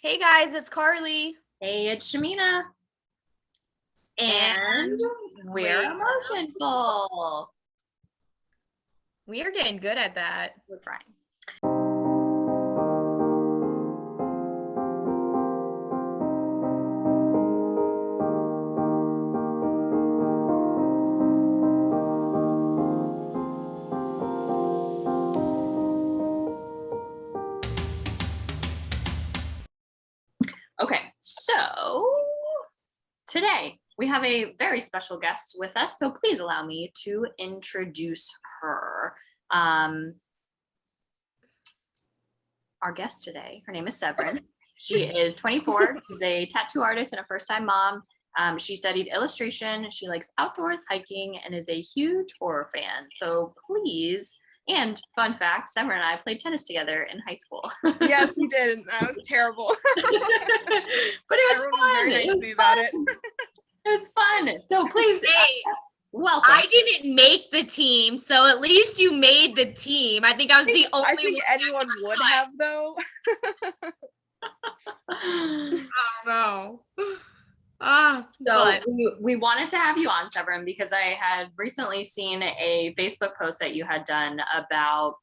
Hey guys, it's Carly. Hey, it's Shamina. And we're emotional. We are getting good at that. We're trying. Okay, so today we have a very special guest with us, so please allow me to introduce her. Our guest today, her name is Severin. She is 24. She's a tattoo artist and a first-time mom. She studied illustration. She likes outdoors, hiking, and is a huge horror fan. So please, and fun fact, Severin and I played tennis together in high school. Yes, we did. That was terrible. But it was fun. Very nice about it. It was fun. So please, welcome. I didn't make the team, so at least you made the team. I think I was the only I think anyone would have, though. Oh no. So we wanted to have you on, Severin, because I had recently seen a Facebook post that you had done about,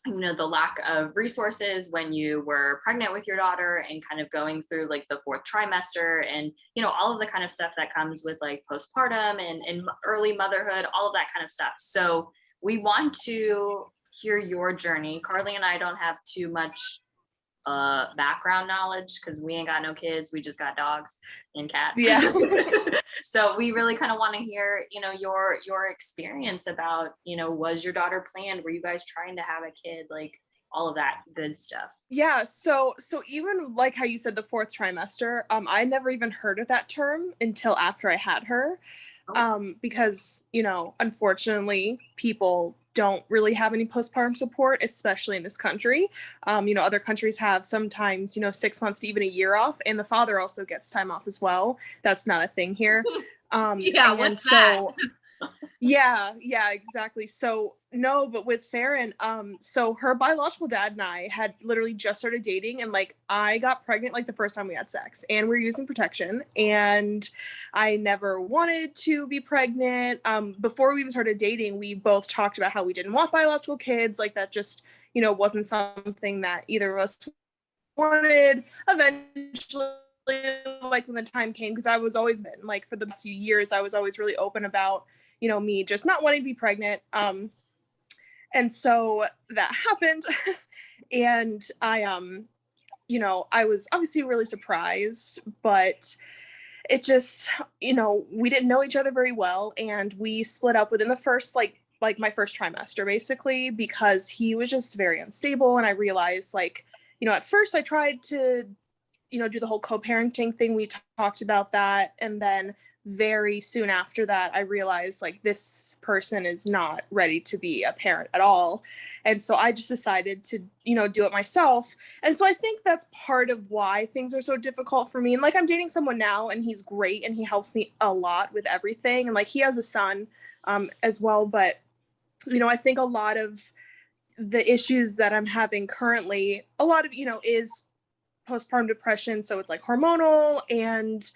the lack of resources when you were pregnant with your daughter and kind of going through like the 4th trimester and, all of the kind of stuff that comes with like postpartum and early motherhood, all of that kind of stuff. So we want to hear your journey. Carly and I don't have too much background knowledge because we ain't got no kids, we just got dogs and cats. Yeah. So we really kind of want to hear your experience about was your daughter planned, were you guys trying to have a kid, like all of that good stuff. Yeah, so even like how you said the 4th trimester, I never even heard of that term until after I had her. Because unfortunately people don't really have any postpartum support, especially in this country. Other countries have sometimes 6 months to even a year off, and the father also gets time off as well. That's not a thing here. Yeah, what's that? Yeah, exactly. So no, but with Farron, so her biological dad and I had literally just started dating, and like I got pregnant like the first time we had sex, and we were using protection, and I never wanted to be pregnant. Before we even started dating, we both talked about how we didn't want biological kids, like that just wasn't something that either of us wanted. Eventually, like when the time came, because I was always been like for the past few years, I was always really open about me just not wanting to be pregnant. And so that happened. And I I was obviously really surprised, but it just, we didn't know each other very well, and we split up within the first like my first trimester, basically, because he was just very unstable. And I realized, like, at first I tried to do the whole co-parenting thing. We talked about that, and then very soon after that I realized like this person is not ready to be a parent at all, and so I just decided to do it myself. And so I think that's part of why things are so difficult for me. And like I'm dating someone now, and he's great, and he helps me a lot with everything, and like he has a son as well. But I think a lot of the issues that I'm having currently, a lot of is postpartum depression. So it's like hormonal and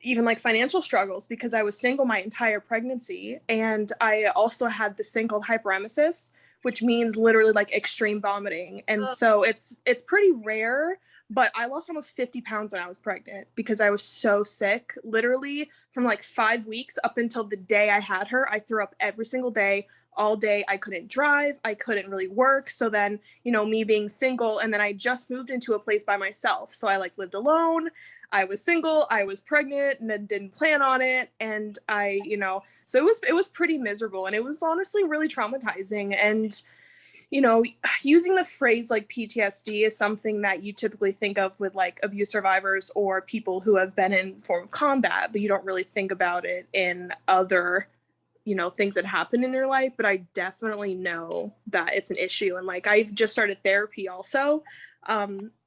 even like financial struggles, because I was single my entire pregnancy, and I also had this thing called hyperemesis, which means literally like extreme vomiting. And so it's pretty rare, but I lost almost 50 pounds when I was pregnant because I was so sick. Literally from like 5 weeks up until the day I had her, I threw up every single day, all day. I couldn't drive, I couldn't really work. So then, me being single, and then I just moved into a place by myself. So I like lived alone. I was single, I was pregnant, and then didn't plan on it. And I, so it was pretty miserable, and it was honestly really traumatizing. And, using the phrase like PTSD is something that you typically think of with like abuse survivors or people who have been in form of combat, but you don't really think about it in other things that happen in your life. But I definitely know that it's an issue. And like, I've just started therapy also.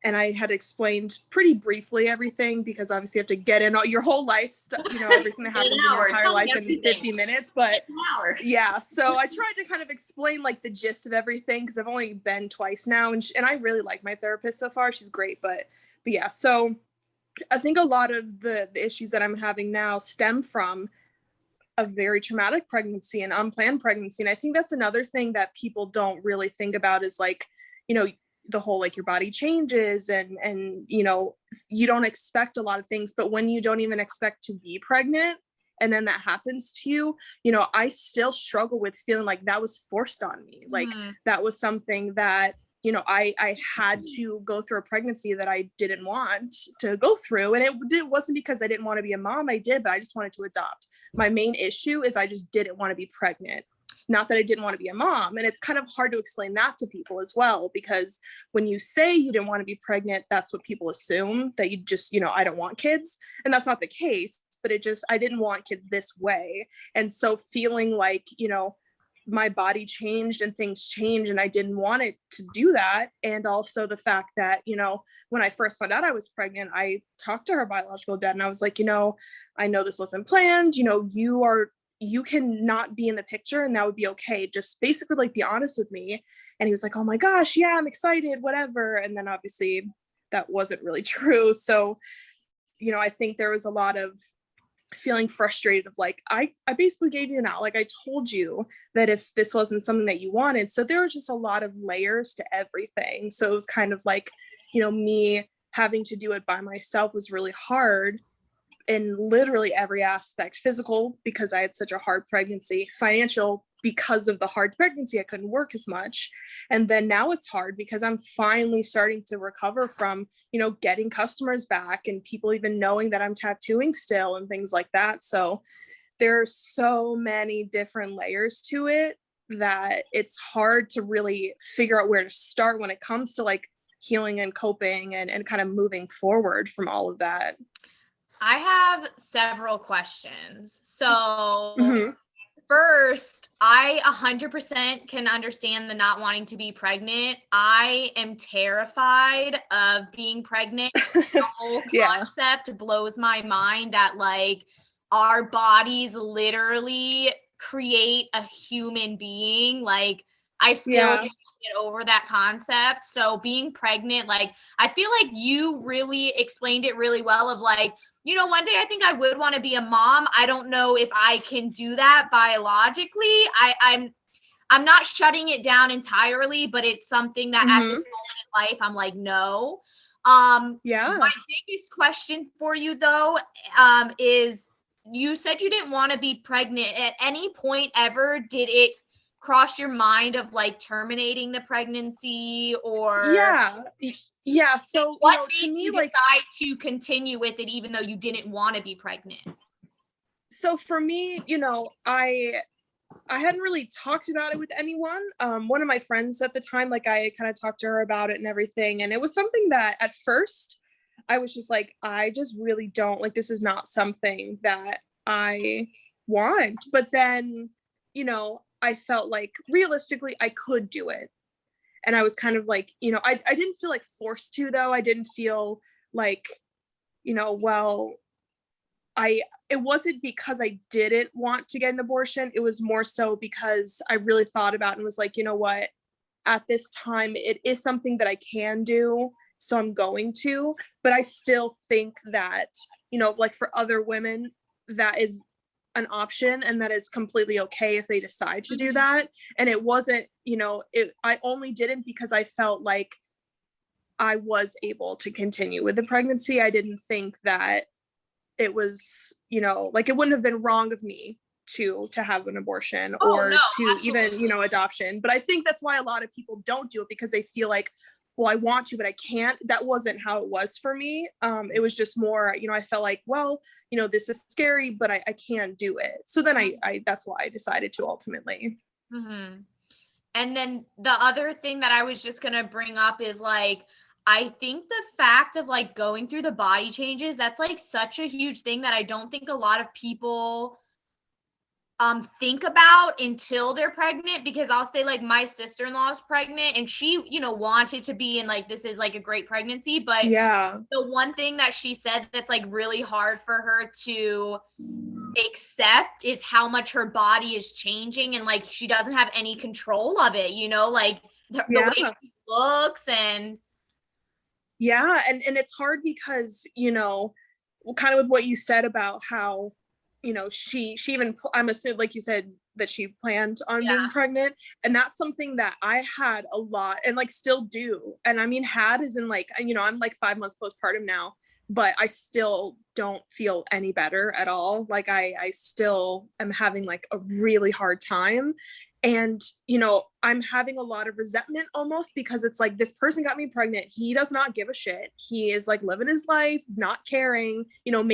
And I had explained pretty briefly everything, because obviously you have to get in all your whole life stuff, everything that happens in your entire life in 50 minutes. But yeah, so I tried to kind of explain like the gist of everything, because I've only been twice now, and I really like my therapist so far. She's great, but But yeah, so I think a lot of the issues that I'm having now stem from a very traumatic pregnancy and unplanned pregnancy. And I think that's another thing that people don't really think about is like, you know, the whole like your body changes and you know, you don't expect a lot of things, but when you don't even expect to be pregnant and then that happens to you, you know, I still struggle with feeling like that was forced on me. Like that was something that, you know, I had to go through a pregnancy that I didn't want to go through. And it wasn't because I didn't want to be a mom. I did, but I just wanted to adopt. My main issue is I just didn't want to be pregnant. Not that I didn't want to be a mom. And it's kind of hard to explain that to people as well, because when you say you didn't want to be pregnant, that's what people assume, that you just, you know, I don't want kids. And that's not the case, but I didn't want kids this way. And so feeling like, you know, my body changed and things changed and I didn't want it to do that. And also the fact that, you know, when I first found out I was pregnant, I talked to her biological dad and I was like, you know, I know this wasn't planned, you know, you can not be in the picture and that would be okay. Just basically like be honest with me. And he was like, oh my gosh, yeah, I'm excited, whatever. And then obviously that wasn't really true. So, you know, I think there was a lot of feeling frustrated of like, I basically gave you an out. Like I told you that if this wasn't something that you wanted. So there was just a lot of layers to everything. So it was kind of like, you know, me having to do it by myself was really hard in literally every aspect. Physical, because I had such a hard pregnancy. Financial, because of the hard pregnancy, I couldn't work as much. And then now it's hard because I'm finally starting to recover from, you know, getting customers back and people even knowing that I'm tattooing still and things like that. So there's so many different layers to it that it's hard to really figure out where to start when it comes to like healing and coping and kind of moving forward from all of that. I have several questions. So first, I 100% can understand the not wanting to be pregnant. I am terrified of being pregnant. The whole concept blows my mind that like our bodies literally create a human being. Like I still can't get over that concept. So being pregnant, like I feel like you really explained it really well of like, you know, one day I think I would want to be a mom. I don't know if I can do that biologically. I'm not shutting it down entirely, but it's something that at this moment in life, I'm like, no. My biggest question for you though, is you said you didn't want to be pregnant. At any point ever, did it cross your mind of like terminating the pregnancy or so what you know, made you decide to continue with it even though you didn't want to be pregnant? So for me, you know, I hadn't really talked about it with anyone. One of my friends at the time, like I kind of talked to her about it and everything, and it was something that at first I was just like, I just really don't like, this is not something that I want. But then, you know, I felt like realistically I could do it. And I was kind of like, you know, I didn't feel like forced to though. I didn't feel like, you know, well, it wasn't because I didn't want to get an abortion. It was more so because I really thought about it and was like, you know what, at this time, it is something that I can do. So I'm going to, but I still think that, you know, like for other women, that is an option and that is completely okay if they decide to do that. And it wasn't, you know, I only didn't because I felt like I was able to continue with the pregnancy. I didn't think that it was, you know, like it wouldn't have been wrong of me to have an abortion or even, you know, adoption. But I think that's why a lot of people don't do it, because they feel like, well, I want to, but I can't. That wasn't how it was for me. It was just more, you know, I felt like, well, you know, this is scary, but I can do it. So then I that's why I decided to ultimately. And then the other thing that I was just going to bring up is like, I think the fact of like going through the body changes, that's like such a huge thing that I don't think a lot of people think about until they're pregnant, because I'll say like my sister-in-law is pregnant and she, you know, wanted to be, and like this is like a great pregnancy, but the one thing that she said that's like really hard for her to accept is how much her body is changing, and like she doesn't have any control of it, you know, like the way she looks. And Yeah. And it's hard because, you know, kind of with what you said about how, you know, she even, I'm assuming, like you said, that she planned on being pregnant. And that's something that I had a lot and like still do. And I mean, had is in like, you know, I'm like 5 months postpartum now, but I still don't feel any better at all. Like I still am having like a really hard time. And, you know, I'm having a lot of resentment almost because it's like, this person got me pregnant. He does not give a shit. He is like living his life, not caring, you know,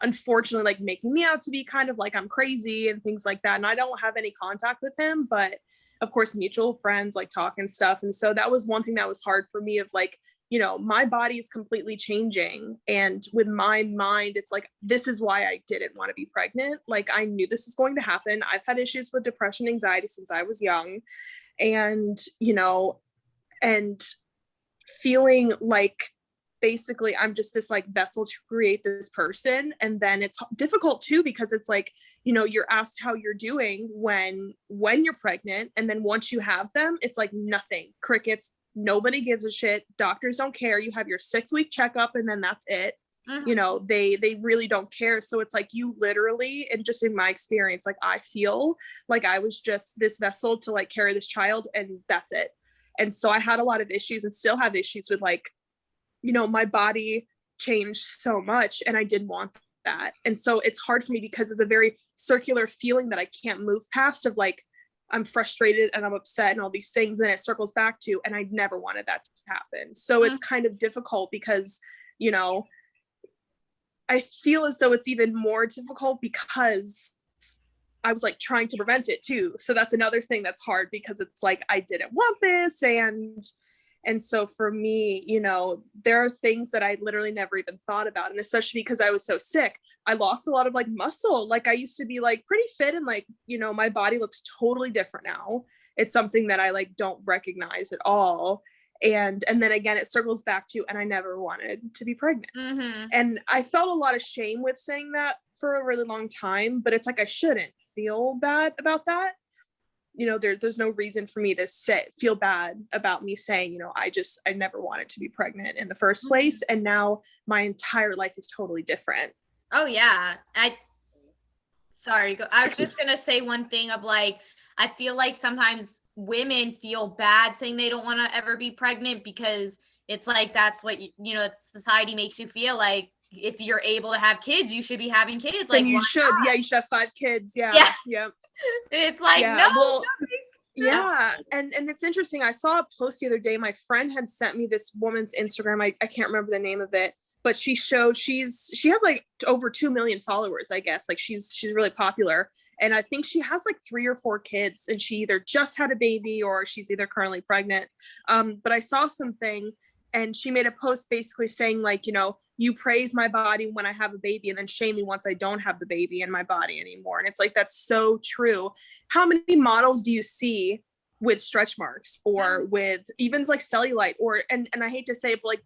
unfortunately, like making me out to be kind of like I'm crazy and things like that. And I don't have any contact with him, but of course, mutual friends like talk and stuff. And so that was one thing that was hard for me of like, you know, my body is completely changing. And with my mind, it's like, this is why I didn't want to be pregnant. Like I knew this was going to happen. I've had issues with depression, anxiety since I was young. And, you know, and feeling like basically I'm just this like vessel to create this person. And then it's difficult too, because it's like, you know, you're asked how you're doing when you're pregnant. And then once you have them, it's like nothing, crickets, nobody gives a shit. Doctors don't care. You have your 6-week checkup and then that's it. Mm-hmm. You know, they really don't care. So it's like you literally, and just in my experience, like I feel like I was just this vessel to like carry this child and that's it. And so I had a lot of issues and still have issues with like, you know, my body changed so much and I didn't want that. And so it's hard for me because it's a very circular feeling that I can't move past of like, I'm frustrated and I'm upset and all these things. And it circles back to, and I never wanted that to happen. So it's kind of difficult because, you know, I feel as though it's even more difficult because I was like trying to prevent it too. So that's another thing that's hard because it's like, I didn't want this. And so for me, you know, there are things that I literally never even thought about. And especially because I was so sick, I lost a lot of like muscle. Like I used to be like pretty fit and like, you know, my body looks totally different now. It's something that I like don't recognize at all. And then again, it circles back to, and I never wanted to be pregnant. Mm-hmm. And I felt a lot of shame with saying that for a really long time, but it's like, I shouldn't feel bad about that. You know, there's no reason for me to feel bad about me saying, you know, I never wanted to be pregnant in the first place. And now my entire life is totally different. Oh yeah. I was just going to say one thing of like, I feel like sometimes women feel bad saying they don't want to ever be pregnant because it's like, that's what, you know, society makes you feel like if you're able to have kids, you should be having kids. Like you should, not? Yeah, you should have 5 kids. Yeah. Yep. It's like, no. Well, yeah. And it's interesting. I saw a post the other day. My friend had sent me this woman's Instagram. I can't remember the name of it, but she showed she has like over 2 million followers, I guess. Like she's really popular. And I think she has like 3 or 4 kids and she either just had a baby or she's either currently pregnant. But I saw something and she made a post basically saying like, you know, you praise my body when I have a baby and then shame me once I don't have the baby in my body anymore. And it's like, that's so true. How many models do you see with stretch marks or with even like cellulite or, and I hate to say it, but like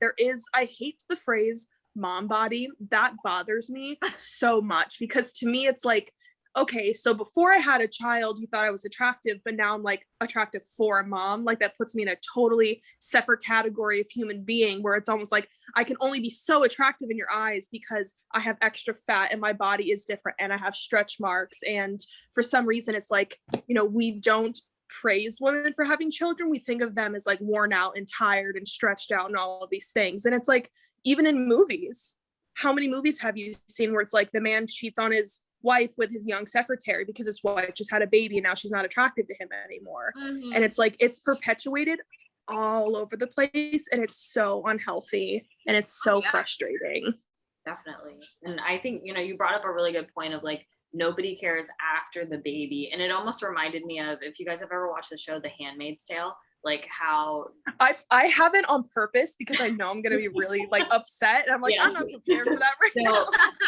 I hate the phrase mom body. That bothers me so much because to me, it's like, okay, so before I had a child, you thought I was attractive, but now I'm like attractive for a mom. Like that puts me in a totally separate category of human being where it's almost like I can only be so attractive in your eyes because I have extra fat and my body is different and I have stretch marks. And for some reason, it's like, you know, we don't praise women for having children. We think of them as like worn out and tired and stretched out and all of these things. And it's like, even in movies, how many movies have you seen where it's like the man cheats on his wife with his young secretary because his wife just had a baby and now she's not attracted to him anymore. Mm-hmm. And it's like, it's perpetuated all over the place and it's so unhealthy and it's so frustrating. Definitely. And I think, you know, you brought up a really good point of like, nobody cares after the baby. And it almost reminded me of, if you guys have ever watched the show, The Handmaid's Tale, like how I haven't on purpose because I know I'm gonna be really like upset and I'm like, I'm not prepared for that right now.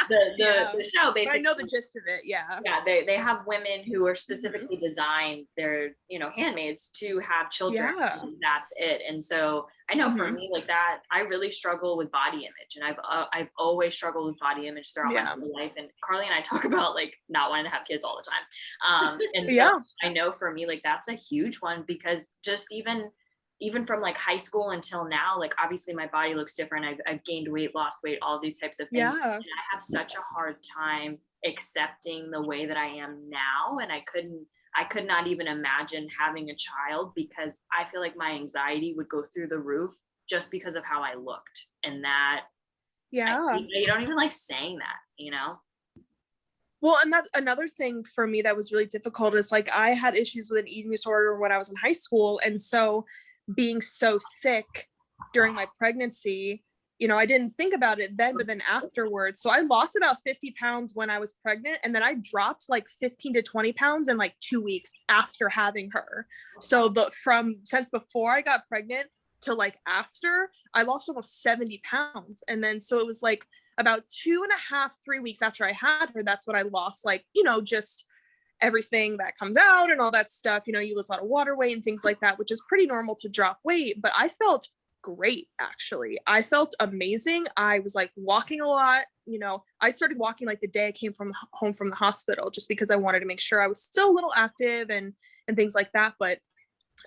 The show basically, but I know the gist of it. Yeah they have women who are specifically designed, their, you know, handmaids to have children. That's it. And so I know for me, like that, I really struggle with body image, and I've always struggled with body image throughout my whole life. And Carly and I talk about like not wanting to have kids all the time. And so I know for me, like that's a huge one because just even even from like high school until now, like obviously my body looks different. I've gained weight, lost weight, all these types of things. Yeah. And I have such a hard time accepting the way that I am now. And I could not even imagine having a child, because I feel like my anxiety would go through the roof just because of how I looked. And that, yeah, you don't even like saying that, you know? Well, and that's another thing for me that was really difficult is like I had issues with an eating disorder when I was in high school. And so being so sick during my pregnancy, I didn't think about it then, but then afterwards. So I lost about 50 pounds when I was pregnant. And then I dropped like 15 to 20 pounds in like 2 weeks after having her. So since before I got pregnant to like after, I lost almost 70 pounds. And then, so it was like about 2.5, 3 weeks after I had her, that's when I lost like, just everything that comes out and all that stuff. You lose a lot of water weight and things like that, which is pretty normal to drop weight. But I felt great, actually. I felt amazing. I was like walking a lot. I started walking like the day I came home from the hospital, just because I wanted to make sure I was still a little active and things like that. But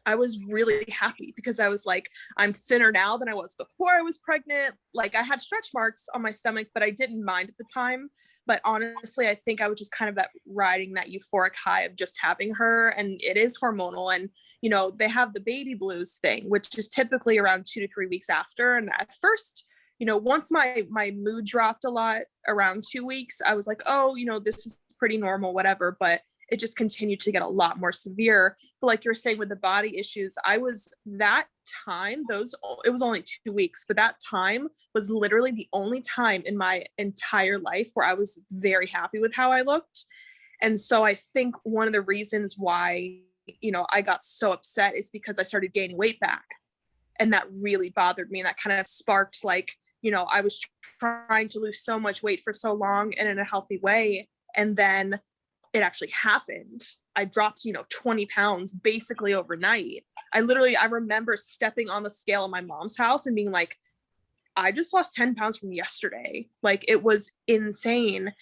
I was really happy because I was like, I'm thinner now than I was before I was pregnant. Like I had stretch marks on my stomach, but I didn't mind at the time. But honestly, I think I was just kind of riding that euphoric high of just having her. And it is hormonal. And, they have the baby blues thing, which is typically around 2 to 3 weeks after. And at first, once my mood dropped a lot around 2 weeks, I was like, oh, this is pretty normal, whatever. But it just continued to get a lot more severe. But like you're saying with the body issues, it was only 2 weeks, but that time was literally the only time in my entire life where I was very happy with how I looked. And so I think one of the reasons why, I got so upset is because I started gaining weight back. And that really bothered me. And that kind of sparked like, I was trying to lose so much weight for so long and in a healthy way. And then it actually happened. I dropped, 20 pounds basically overnight. I remember stepping on the scale in my mom's house and being like, I just lost 10 pounds from yesterday. Like it was insane.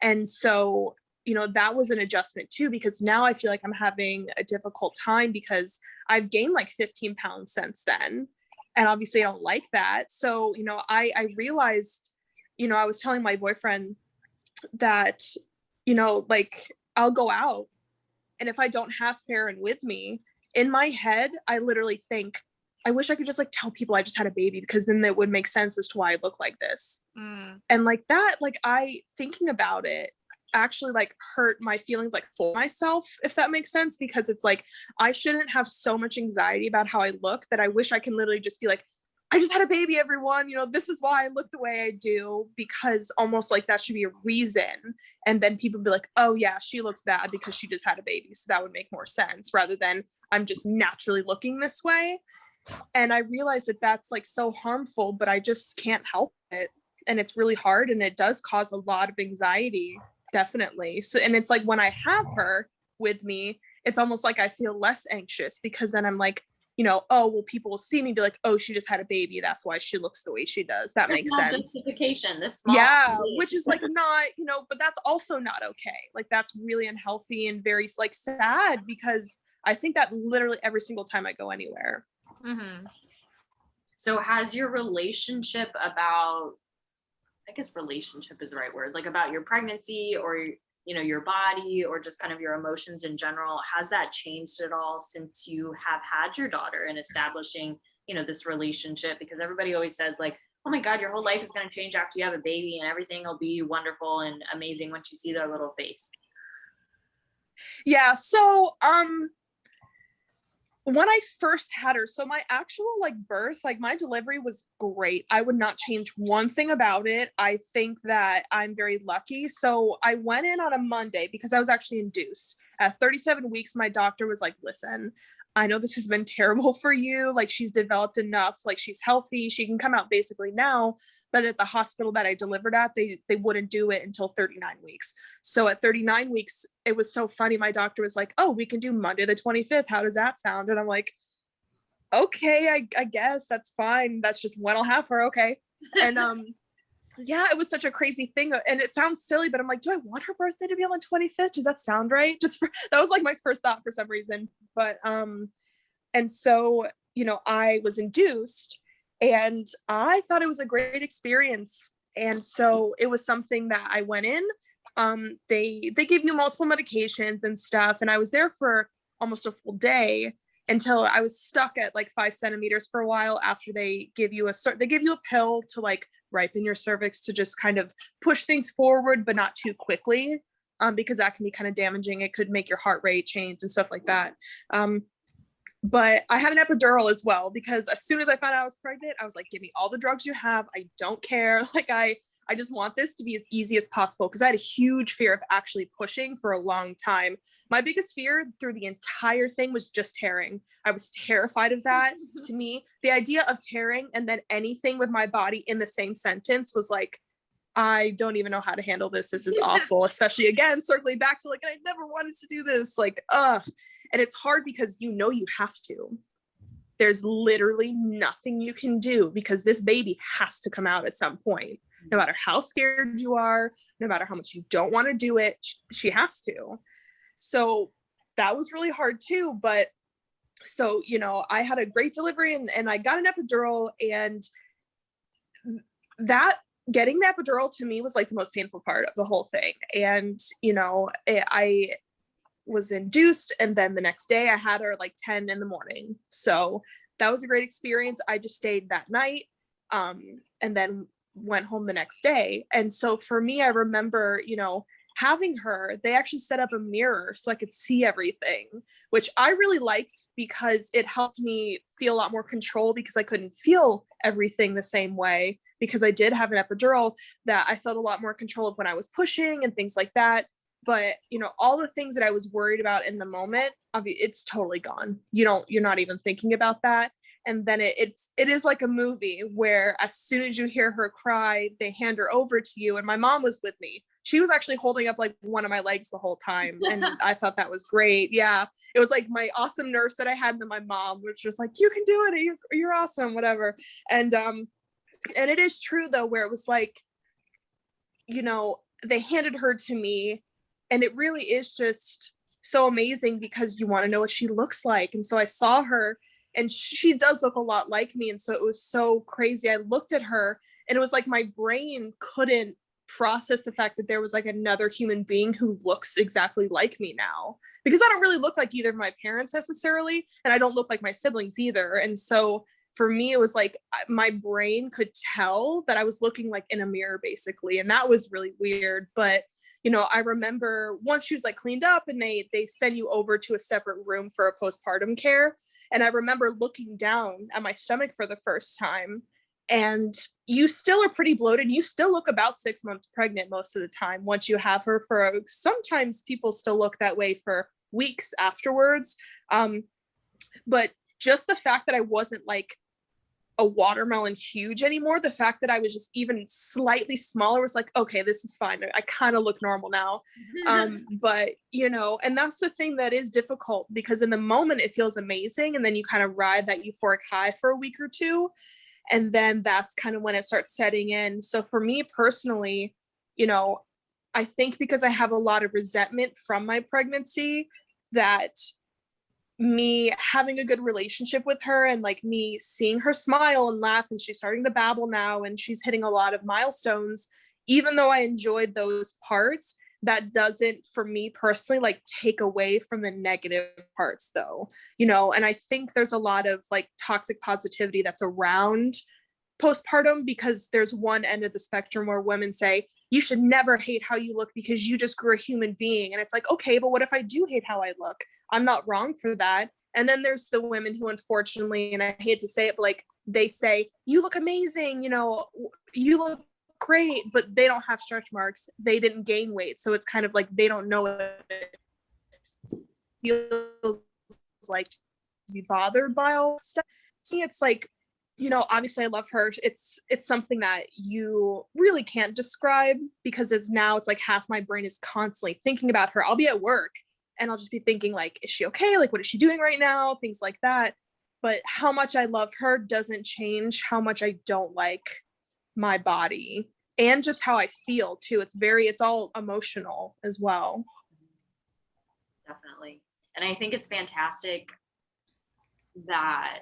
And so, that was an adjustment too, because now I feel like I'm having a difficult time because I've gained like 15 pounds since then. And obviously I don't like that. So, I realized, I was telling my boyfriend that, like I'll go out and if I don't have Severin with me, in my head, I literally think, I wish I could just like tell people I just had a baby, because then it would make sense as to why I look like this. And like that, like thinking about it actually like hurt my feelings like for myself, if that makes sense, because it's like, I shouldn't have so much anxiety about how I look that I wish I can literally just be like, I just had a baby, everyone, this is why I look the way I do, because almost like that should be a reason. And then people be like, oh yeah, she looks bad because she just had a baby. So that would make more sense, rather than I'm just naturally looking this way. And I realized that that's like so harmful, but I just can't help it. And it's really hard. And it does cause a lot of anxiety, definitely. So, and it's like when I have her with me, it's almost like I feel less anxious, because then I'm like, oh, well, people will see me be like, oh, she just had a baby, that's why she looks the way she does. That makes sense. Justification, which is like not, but that's also not okay. Like that's really unhealthy and very like sad, because I think that literally every single time I go anywhere. Mm-hmm. So has your relationship about, I guess relationship is the right word, like about your pregnancy or your body or just kind of your emotions in general, has that changed at all since you have had your daughter and establishing, this relationship? Because everybody always says like, oh my God, your whole life is going to change after you have a baby and everything will be wonderful and amazing once you see their little face. Yeah. So, when I first had her, so my actual like birth, like my delivery was great. I would not change one thing about it. I think that I'm very lucky. So I went in on a Monday because I was actually induced. At 37 weeks, my doctor was like, listen, I know this has been terrible for you. Like she's developed enough, like she's healthy. She can come out basically now. But at the hospital that I delivered at, they wouldn't do it until 39 weeks. So at 39 weeks, it was so funny. My doctor was like, oh, we can do Monday the 25th. How does that sound? And I'm like, okay, I guess that's fine. That's just when I'll have her. Okay. And yeah, it was such a crazy thing. And it sounds silly, but I'm like, do I want her birthday to be on the 25th? Does that sound right? That was like my first thought for some reason. But, and so, I was induced, and I thought it was a great experience. And so it was something that I went in. They give you multiple medications and stuff, and I was there for almost a full day until I was stuck at like 5 centimeters for a while after they give you a pill to like ripen your cervix to just kind of push things forward, but not too quickly, because that can be kind of damaging. It could make your heart rate change and stuff like that. But I had an epidural as well, because as soon as I found out I was pregnant, I was like, give me all the drugs you have. I don't care. Like, I just want this to be as easy as possible, because I had a huge fear of actually pushing for a long time. My biggest fear through the entire thing was just tearing. I was terrified of that. To me, the idea of tearing and then anything with my body in the same sentence was like, I don't even know how to handle this. This is awful, especially again, circling back to like, I never wanted to do this. Like, and it's hard because you have to. There's literally nothing you can do, because this baby has to come out at some point. No matter how scared you are, no matter how much you don't want to do it, she has to. So that was really hard too. But so, I had a great delivery, and I got an epidural, and that getting the epidural to me was like the most painful part of the whole thing. And, I was induced, and then the next day I had her like 10 in the morning. So that was a great experience. I just stayed that night, and then went home the next day. And so for me, I remember, having her, they actually set up a mirror so I could see everything, which I really liked, because it helped me feel a lot more control, because I couldn't feel everything the same way, because I did have an epidural that I felt a lot more control of when I was pushing and things like that. But, all the things that I was worried about in the moment, it's totally gone. You're not even thinking about that. And then it is like a movie where as soon as you hear her cry, they hand her over to you. And my mom was with me. She was actually holding up like one of my legs the whole time. And I thought that was great. Yeah. It was like my awesome nurse that I had, and then my mom, which was like, you can do it. You're awesome, whatever. And it is true though, where it was like, they handed her to me, and it really is just so amazing, because you want to know what she looks like. And so I saw her, and she does look a lot like me. And so it was so crazy. I looked at her, and it was like my brain couldn't process the fact that there was like another human being who looks exactly like me now, because I don't really look like either of my parents necessarily, and I don't look like my siblings either. And so for me, it was like my brain could tell that I was looking like in a mirror, basically. And that was really weird. But I remember once she was like cleaned up, and they send you over to a separate room for a postpartum care. And I remember looking down at my stomach for the first time, and you still are pretty bloated. You still look about 6 months pregnant most of the time once you have her. Sometimes people still look that way for weeks afterwards. But just the fact that I wasn't like a watermelon huge anymore, the fact that I was just even slightly smaller was like, okay, this is fine. I kind of look normal now. But and that's the thing that is difficult, because in the moment it feels amazing, and then you kind of ride that euphoric high for a week or two, and then that's kind of when it starts setting in. So for me personally, I think because I have a lot of resentment from my pregnancy, that me having a good relationship with her, and like me seeing her smile and laugh, and she's starting to babble now, and she's hitting a lot of milestones, even though I enjoyed those parts, that doesn't, for me personally, like take away from the negative parts though, and I think there's a lot of like toxic positivity that's around postpartum, because there's one end of the spectrum where women say you should never hate how you look because you just grew a human being. And it's like, okay, but what if I do hate how I look? I'm not wrong for that. And then there's the women who, unfortunately, and I hate to say it, but like they say you look amazing, you look great, but they don't have stretch marks, they didn't gain weight, so it's kind of like they don't know what it feels like to be bothered by all that stuff. See, it's like, obviously I love her. It's something that you really can't describe, because it's like half my brain is constantly thinking about her. I'll be at work and I'll just be thinking like, is she okay? Like, what is she doing right now? Things like that. But how much I love her doesn't change how much I don't like my body, and just how I feel too. It's all emotional as well. Definitely. And I think it's fantastic that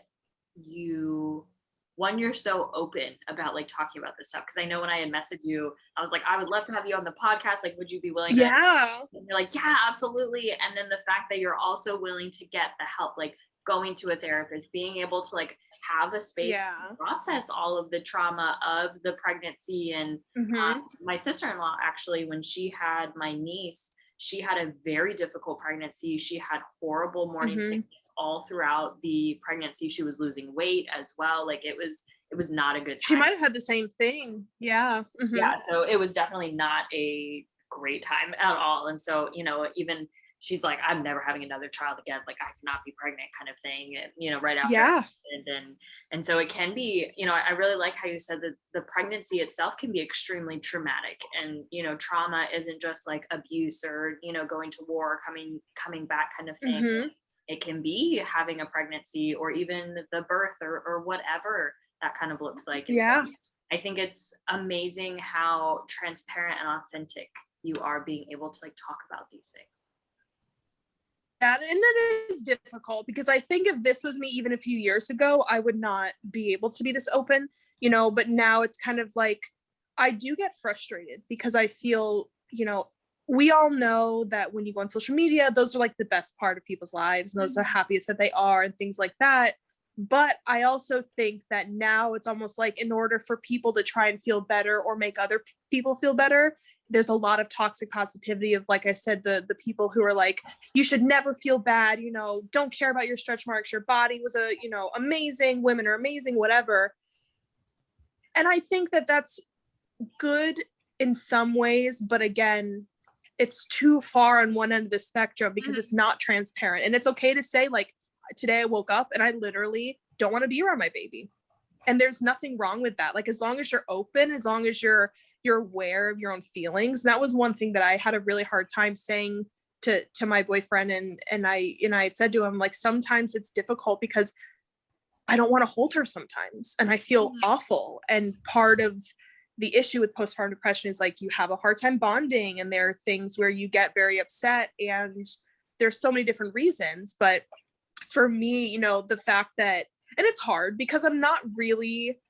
you're so open about like talking about this stuff. Cause I know when I had messaged you, I was like, I would love to have you on the podcast. Like, would you be willing to? Yeah. And you're like, yeah, absolutely. And then the fact that you're also willing to get the help, like going to a therapist, being able to like have a space to process all of the trauma of the pregnancy. And my sister-in-law, actually, when she had my niece, she had a very difficult pregnancy. She had horrible morning sickness all throughout the pregnancy. She was losing weight as well. Like it was not a good time. She might have had the same thing. Yeah. Yeah. So it was definitely not a great time at all. And so, you know, even she's like, I'm never having another child again. Like I cannot be pregnant kind of thing. And, you know, right after. And so it can be, you know, I really like how you said that the pregnancy itself can be extremely traumatic. And, you know, trauma isn't just like abuse or, you know, going to war, coming back kind of thing. It can be having a pregnancy or even the birth or whatever that kind of looks like. And so I think it's amazing how transparent and authentic you are being able to like talk about these things. And it is difficult because I think if this was me even a few years ago, I would not be able to be this open, you know, but now it's kind of like, I do get frustrated because I feel, you know, we all know that when you go on social media, those are like the best part of people's lives and those are the happiest that they are and things like that. But I also think that now it's almost like in order for people to try and feel better or make other people feel better, there's a lot of toxic positivity of, like I said, the people who are like, you should never feel bad, you know, don't care about your stretch marks, your body was you know, amazing, women are amazing, whatever. And I think that that's good in some ways, but again, it's too far on one end of the spectrum because it's not transparent. And it's okay to say like, today I woke up and I literally don't want to be around my baby. And there's nothing wrong with that. Like, as long as you're open, as long as you're aware of your own feelings. And that was one thing that I had a really hard time saying to my boyfriend. And I had said to him, like, sometimes it's difficult because I don't want to hold her sometimes. And I feel awful. And part of the issue with postpartum depression is like, you have a hard time bonding and there are things where you get very upset and there's so many different reasons. But for me, you know, the fact that, and it's hard because I'm not really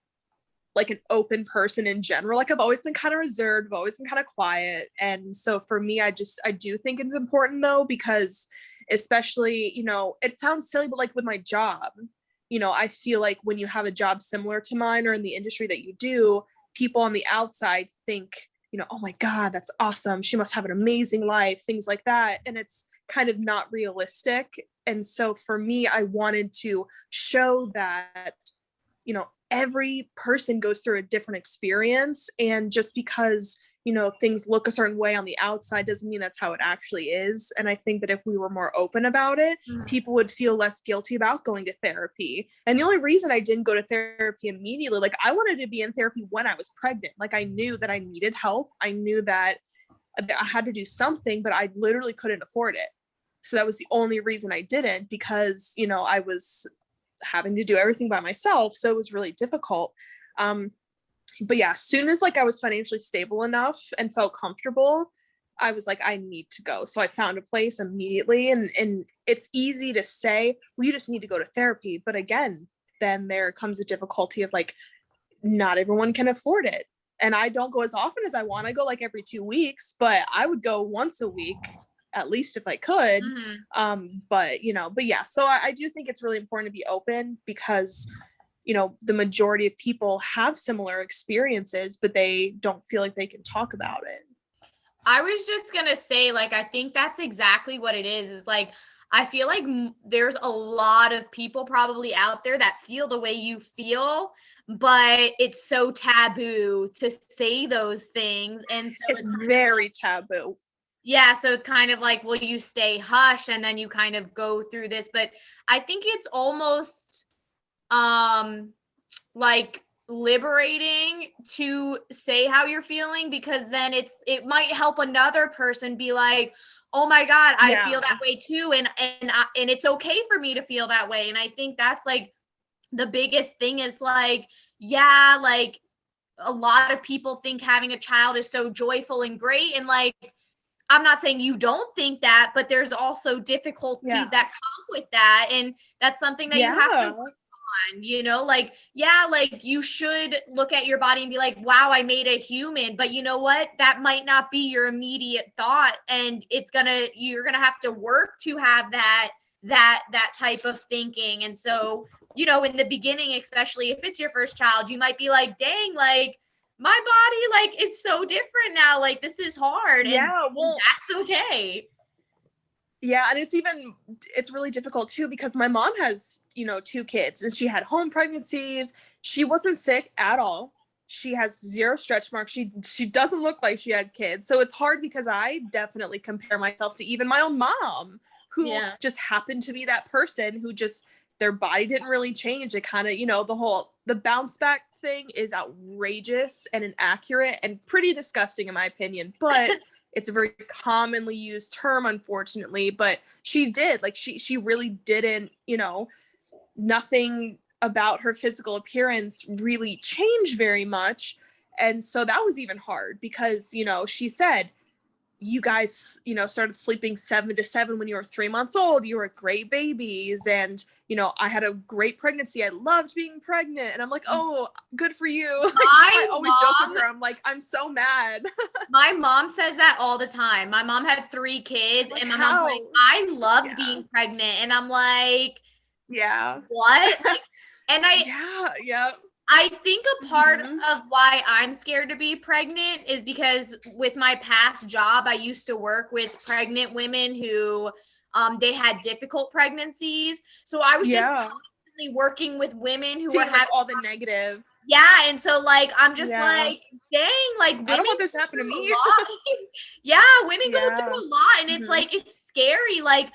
like an open person in general. Like I've always been kind of reserved, I've always been kind of quiet. And so for me, I do think it's important though, because especially, you know, it sounds silly, but like with my job, you know, I feel like when you have a job similar to mine or in the industry that you do, people on the outside think, you know, oh my God, that's awesome. She must have an amazing life, things like that. And it's kind of not realistic. And so for me, I wanted to show that, you know, every person goes through a different experience. And just because, you know, things look a certain way on the outside doesn't mean that's how it actually is. And I think that if we were more open about it, people would feel less guilty about going to therapy. And the only reason I didn't go to therapy immediately, like I wanted to be in therapy when I was pregnant. Like I knew that I needed help. I knew that I had to do something, but I literally couldn't afford it. So that was the only reason I didn't, because, you know, I was having to do everything by myself. So it was really difficult. But yeah, as soon as like I was financially stable enough and felt comfortable, I was like, I need to go. So I found a place immediately. And it's easy to say, well, you just need to go to therapy. But again, then there comes a difficulty of like, not everyone can afford it. And I don't go as often as I want. I go like every 2 weeks, but I would go once a week at least if I could. But, you know, but yeah, so I do think it's really important to be open because, you know, the majority of people have similar experiences, but they don't feel like they can talk about it. I was just going to say, like, I think that's exactly what it is like, I feel like there's a lot of people probably out there that feel the way you feel, but it's so taboo to say those things. And so it's very taboo. Yeah, so it's kind of like, well, you stay hush and then you kind of go through this. But I think it's almost like liberating to say how you're feeling, because then it might help another person be like, oh my God, I feel that way too. And it's okay for me to feel that way. And I think that's like the biggest thing is like, yeah, like a lot of people think having a child is so joyful and great. And like, I'm not saying you don't think that, but there's also difficulties that come with that. And that's something that you have to work you know, like, yeah, like you should look at your body and be like, wow, I made a human, but you know what? That might not be your immediate thought. And you're gonna have to work to have that type of thinking. And so, you know, in the beginning, especially if it's your first child, you might be like, dang, like my body like is so different now. Like this is hard. Yeah, well, that's okay. Yeah, and it's really difficult too because my mom has, 2 kids and she had home pregnancies. She wasn't sick at all. She has 0 stretch marks. She doesn't look like she had kids. So it's hard because I definitely compare myself to even my own mom who just happened to be that person who just their body didn't really change. It kind of, the bounce back thing is outrageous and inaccurate and pretty disgusting in my opinion. But it's a very commonly used term, unfortunately, but she did, like, she really didn't, nothing about her physical appearance really changed very much. And so that was even hard because, she said, you guys, started sleeping 7 to 7 when you were 3 months old. You were great babies. And, I had a great pregnancy. I loved being pregnant. And I'm like, oh, good for you. I always joke with her. I'm like, I'm so mad. My mom says that all the time. My mom had 3 kids and my mom's like, I loved being pregnant. And I'm like, what? Like, and I think a part of why I'm scared to be pregnant is because with my past job, I used to work with pregnant women who they had difficult pregnancies. So I was just constantly working with women who were having all the negative. Yeah. And so like, I'm just like, dang, like women I don't want this to happen to me. Women go through a lot and it's like, it's scary. Like,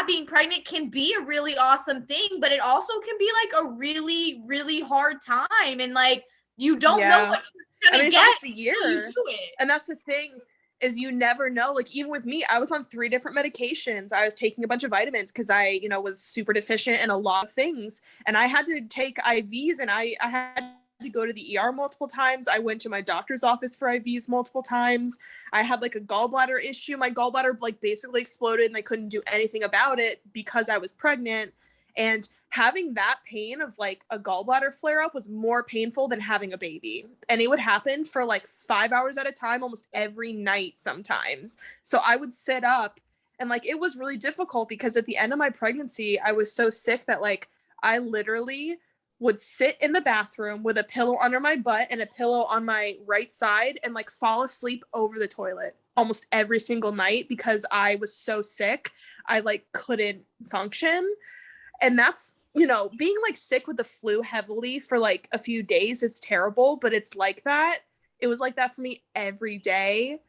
being pregnant can be a really awesome thing, but it also can be like a really, really hard time. And like, you don't know what you're going to get. It's a year. And that's the thing is you never know. Like even with me, I was on 3 different medications. I was taking a bunch of vitamins because I, was super deficient in a lot of things. And I had to take IVs and I had to go to the ER multiple times. I went to my doctor's office for IVs multiple times. I had like a gallbladder issue. My gallbladder like basically exploded and I couldn't do anything about it because I was pregnant. And having that pain of like a gallbladder flare up was more painful than having a baby. And it would happen for like 5 hours at a time, almost every night sometimes. So I would sit up and like, it was really difficult because at the end of my pregnancy, I was so sick that like, I literally would sit in the bathroom with a pillow under my butt and a pillow on my right side and like fall asleep over the toilet almost every single night because I was so sick. I like couldn't function. And that's, being like sick with the flu heavily for like a few days is terrible, but it's like that. It was like that for me every day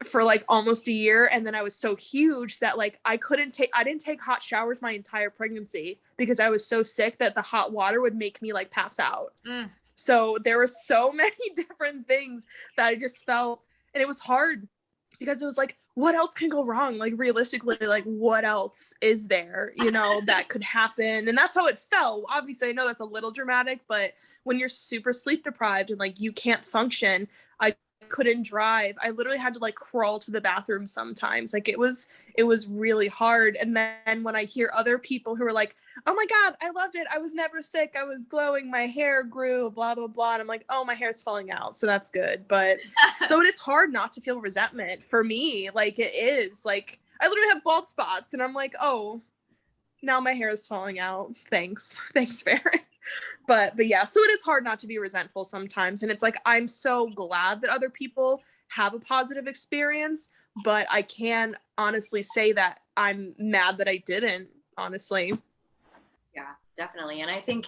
for like almost a year. And then I was so huge that like I didn't take hot showers my entire pregnancy because I was so sick that the hot water would make me like pass out. So there were so many different things that I just felt, and it was hard because it was like, what else can go wrong? Like realistically, like what else is there, that could happen? And that's how it felt. Obviously, I know that's a little dramatic, but when you're super sleep deprived and like you can't function, I couldn't drive. I literally had to like crawl to the bathroom sometimes. Like it was really hard. And then when I hear other people who are like, oh my God, I loved it. I was never sick. I was glowing. My hair grew, blah, blah, blah. And I'm like, oh, my hair's falling out. So that's good. But so it's hard not to feel resentment for me. Like it is like, I literally have bald spots and I'm like, oh, now my hair is falling out. Thanks, Severin. But yeah, so it is hard not to be resentful sometimes. And it's like, I'm so glad that other people have a positive experience, but I can honestly say that I'm mad that I didn't, honestly. Yeah, definitely. And I think,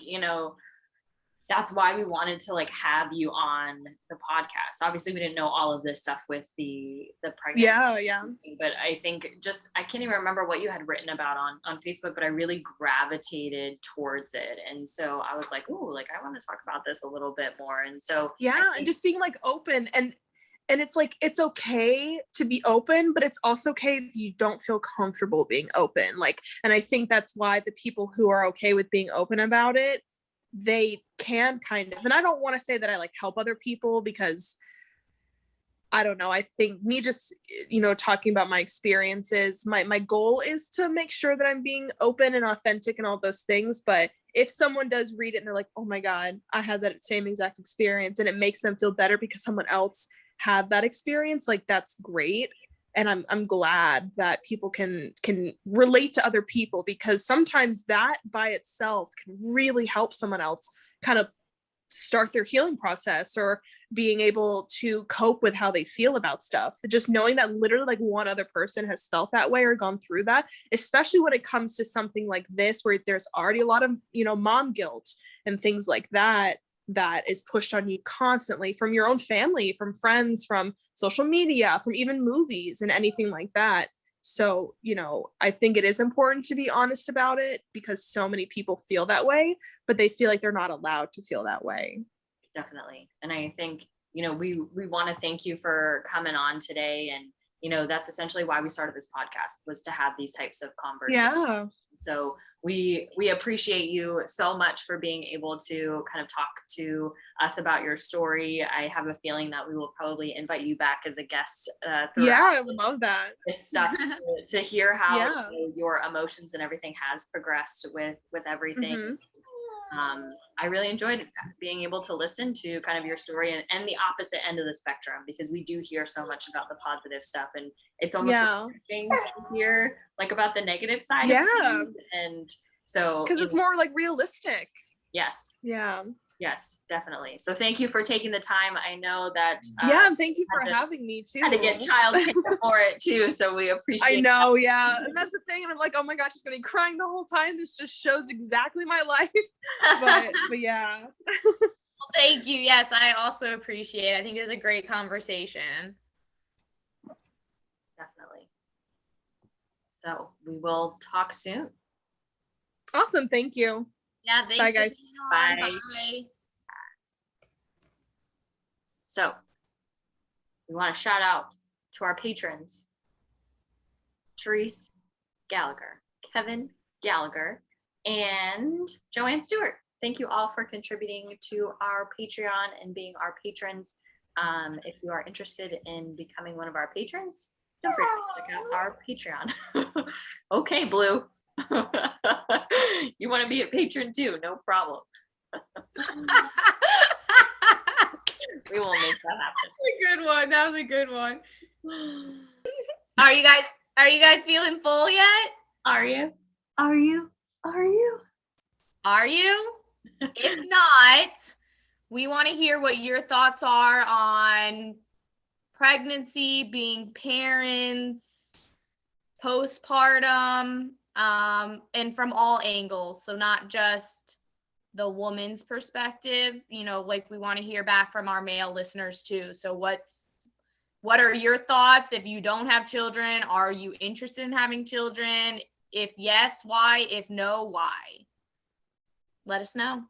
that's why we wanted to like have you on the podcast. Obviously we didn't know all of this stuff with the pregnancy. Yeah. But I think I can't even remember what you had written about on Facebook, but I really gravitated towards it. And so I was like, ooh, like I want to talk about this a little bit more. And so and just being like open and it's like, it's okay to be open, but it's also okay if you don't feel comfortable being open. Like, and I think that's why the people who are okay with being open about it, they can kind of, and I don't want to say that I like help other people because I don't know. I think me just, talking about my experiences, my goal is to make sure that I'm being open and authentic and all those things. But if someone does read it and they're like, oh my God, I had that same exact experience, and it makes them feel better because someone else had that experience, like that's great. And I'm glad that people can relate to other people, because sometimes that by itself can really help someone else kind of start their healing process, or being able to cope with how they feel about stuff. Just knowing that literally like one other person has felt that way or gone through that, especially when it comes to something like this, where there's already a lot of, mom guilt and things like that is pushed on you constantly from your own family, from friends, from social media, from even movies and anything like that. So, I think it is important to be honest about it, because so many people feel that way, but they feel like they're not allowed to feel that way. Definitely. And I think, we want to thank you for coming on today. And, that's essentially why we started this podcast, was to have these types of conversations. Yeah. So we appreciate you so much for being able to kind of talk to us about your story. I have a feeling that we will probably invite you back as a guest. I would love that. This stuff to hear how your emotions and everything has progressed with everything. Mm-hmm. I really enjoyed being able to listen to kind of your story and the opposite end of the spectrum, because we do hear so much about the positive stuff, and it's almost refreshing to hear like about the negative side of things. And so because it's more like realistic. Yes. Yeah. Yes, definitely. So thank you for taking the time. I know that and thank you for having me too. Had to get childcare for it too, so we appreciate. I know, and that's the thing. And I'm like, oh my gosh, she's gonna be crying the whole time. This just shows exactly my life. but yeah. Well, thank you. Yes, I also appreciate it. I think it was a great conversation. Definitely. So we will talk soon. Awesome. Thank you. Yeah, thanks. Bye, guys. Bye. Bye. So we want to shout out to our patrons: Therese Gallagher, Kevin Gallagher, and Joanne Stewart. Thank you all for contributing to our Patreon and being our patrons. If you are interested in becoming one of our patrons, don't forget to check out our Patreon. Okay, Blue. You want to be a patron too? No problem. We will make that happen. A good one. That was a good one. Are you guys feeling full yet? Are you? If not, we want to hear what your thoughts are on pregnancy, being parents, postpartum, and from all angles. So not just the woman's perspective, like we want to hear back from our male listeners too. So what are your thoughts? If you don't have children, are you interested in having children? If yes, why? If no, why? Let us know.